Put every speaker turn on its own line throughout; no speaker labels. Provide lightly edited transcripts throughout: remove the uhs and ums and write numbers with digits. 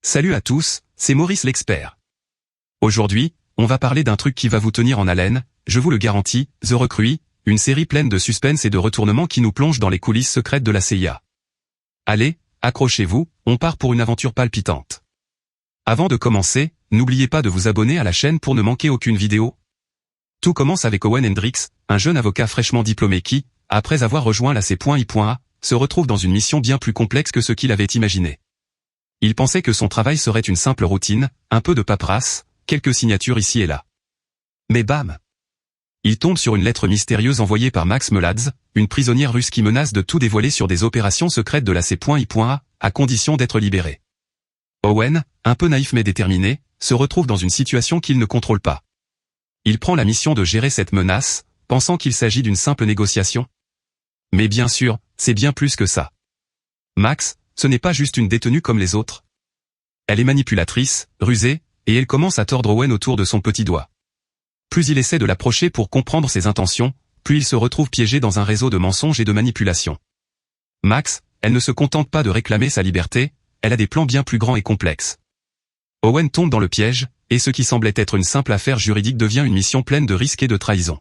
Salut à tous, c'est Maurice l'expert. Aujourd'hui, on va parler d'un truc qui va vous tenir en haleine, je vous le garantis, The Recruit, une série pleine de suspense et de retournements qui nous plonge dans les coulisses secrètes de la CIA. Allez, accrochez-vous, on part pour une aventure palpitante. Avant de commencer, n'oubliez pas de vous abonner à la chaîne pour ne manquer aucune vidéo. Tout commence avec Owen Hendricks, un jeune avocat fraîchement diplômé qui, après avoir rejoint la C.I.A, se retrouve dans une mission bien plus complexe que ce qu'il avait imaginé. Il pensait que son travail serait une simple routine, un peu de paperasse, quelques signatures ici et là. Mais bam! Il tombe sur une lettre mystérieuse envoyée par Max Meladze, une prisonnière russe qui menace de tout dévoiler sur des opérations secrètes de la C.I.A, à condition d'être libéré. Owen, un peu naïf mais déterminé, se retrouve dans une situation qu'il ne contrôle pas. Il prend la mission de gérer cette menace, pensant qu'il s'agit d'une simple négociation. Mais bien sûr, c'est bien plus que ça. Max, ce n'est pas juste une détenue comme les autres. Elle est manipulatrice, rusée, et elle commence à tordre Owen autour de son petit doigt. Plus il essaie de l'approcher pour comprendre ses intentions, plus il se retrouve piégé dans un réseau de mensonges et de manipulations. Max, elle ne se contente pas de réclamer sa liberté, elle a des plans bien plus grands et complexes. Owen tombe dans le piège, et ce qui semblait être une simple affaire juridique devient une mission pleine de risques et de trahison.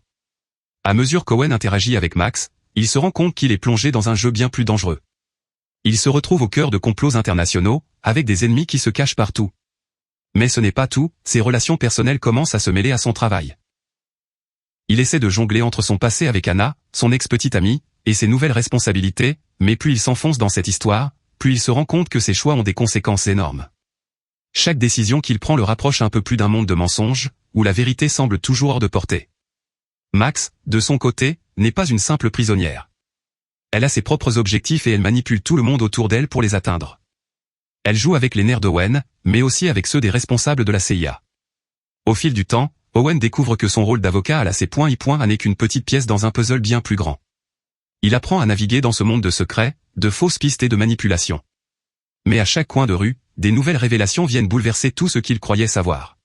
À mesure qu'Owen interagit avec Max, il se rend compte qu'il est plongé dans un jeu bien plus dangereux. Il se retrouve au cœur de complots internationaux, avec des ennemis qui se cachent partout. Mais ce n'est pas tout, ses relations personnelles commencent à se mêler à son travail. Il essaie de jongler entre son passé avec Anna, son ex-petite amie, et ses nouvelles responsabilités, mais plus il s'enfonce dans cette histoire, plus il se rend compte que ses choix ont des conséquences énormes. Chaque décision qu'il prend le rapproche un peu plus d'un monde de mensonges, où la vérité semble toujours hors de portée. Max, de son côté, n'est pas une simple prisonnière. Elle a ses propres objectifs et elle manipule tout le monde autour d'elle pour les atteindre. Elle joue avec les nerfs d'Owen, mais aussi avec ceux des responsables de la CIA. Au fil du temps, Owen découvre que son rôle d'avocat à la C.I.A n'est qu'une petite pièce dans un puzzle bien plus grand. Il apprend à naviguer dans ce monde de secrets, de fausses pistes et de manipulations. Mais à chaque coin de rue, des nouvelles révélations viennent bouleverser tout ce qu'il croyait savoir.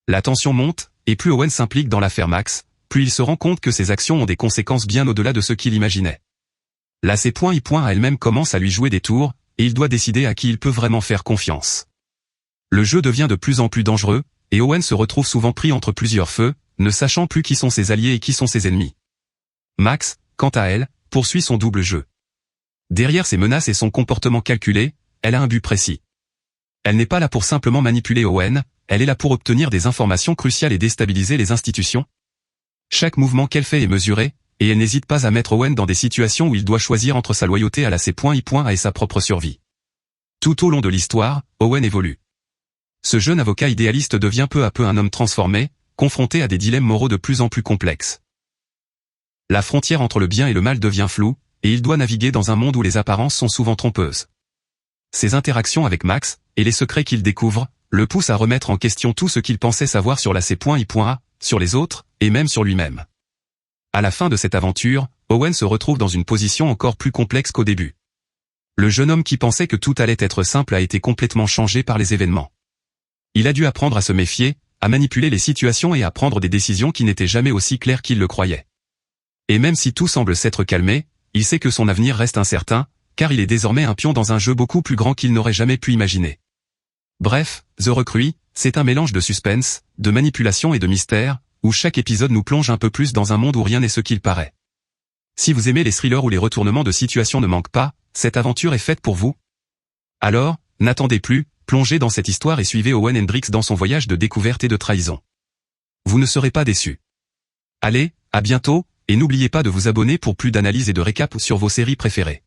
La tension monte, et plus Owen s'implique dans l'affaire Max, plus il se rend compte que ses actions ont des conséquences bien au-delà de ce qu'il imaginait. La C.I.A elle-même commence à lui jouer des tours, et il doit décider à qui il peut vraiment faire confiance. Le jeu devient de plus en plus dangereux, et Owen se retrouve souvent pris entre plusieurs feux, ne sachant plus qui sont ses alliés et qui sont ses ennemis. Max, quant à elle, poursuit son double jeu. Derrière ses menaces et son comportement calculé, elle a un but précis. Elle n'est pas là pour simplement manipuler Owen, elle est là pour obtenir des informations cruciales et déstabiliser les institutions. Chaque mouvement qu'elle fait est mesuré, et elle n'hésite pas à mettre Owen dans des situations où il doit choisir entre sa loyauté à la C.I.A et sa propre survie. Tout au long de l'histoire, Owen évolue. Ce jeune avocat idéaliste devient peu à peu un homme transformé, confronté à des dilemmes moraux de plus en plus complexes. La frontière entre le bien et le mal devient floue, et il doit naviguer dans un monde où les apparences sont souvent trompeuses. Ses interactions avec Max, et les secrets qu'il découvre, le poussent à remettre en question tout ce qu'il pensait savoir sur la C.I.A, sur les autres, et même sur lui-même. À la fin de cette aventure, Owen se retrouve dans une position encore plus complexe qu'au début. Le jeune homme qui pensait que tout allait être simple a été complètement changé par les événements. Il a dû apprendre à se méfier, à manipuler les situations et à prendre des décisions qui n'étaient jamais aussi claires qu'il le croyait. Et même si tout semble s'être calmé, il sait que son avenir reste incertain, car il est désormais un pion dans un jeu beaucoup plus grand qu'il n'aurait jamais pu imaginer. Bref, The Recruit, c'est un mélange de suspense, de manipulation et de mystère, où chaque épisode nous plonge un peu plus dans un monde où rien n'est ce qu'il paraît. Si vous aimez les thrillers où les retournements de situation ne manquent pas, cette aventure est faite pour vous. Alors, n'attendez plus, plongez dans cette histoire et suivez Owen Hendricks dans son voyage de découverte et de trahison. Vous ne serez pas déçus. Allez, à bientôt, et n'oubliez pas de vous abonner pour plus d'analyses et de récaps sur vos séries préférées.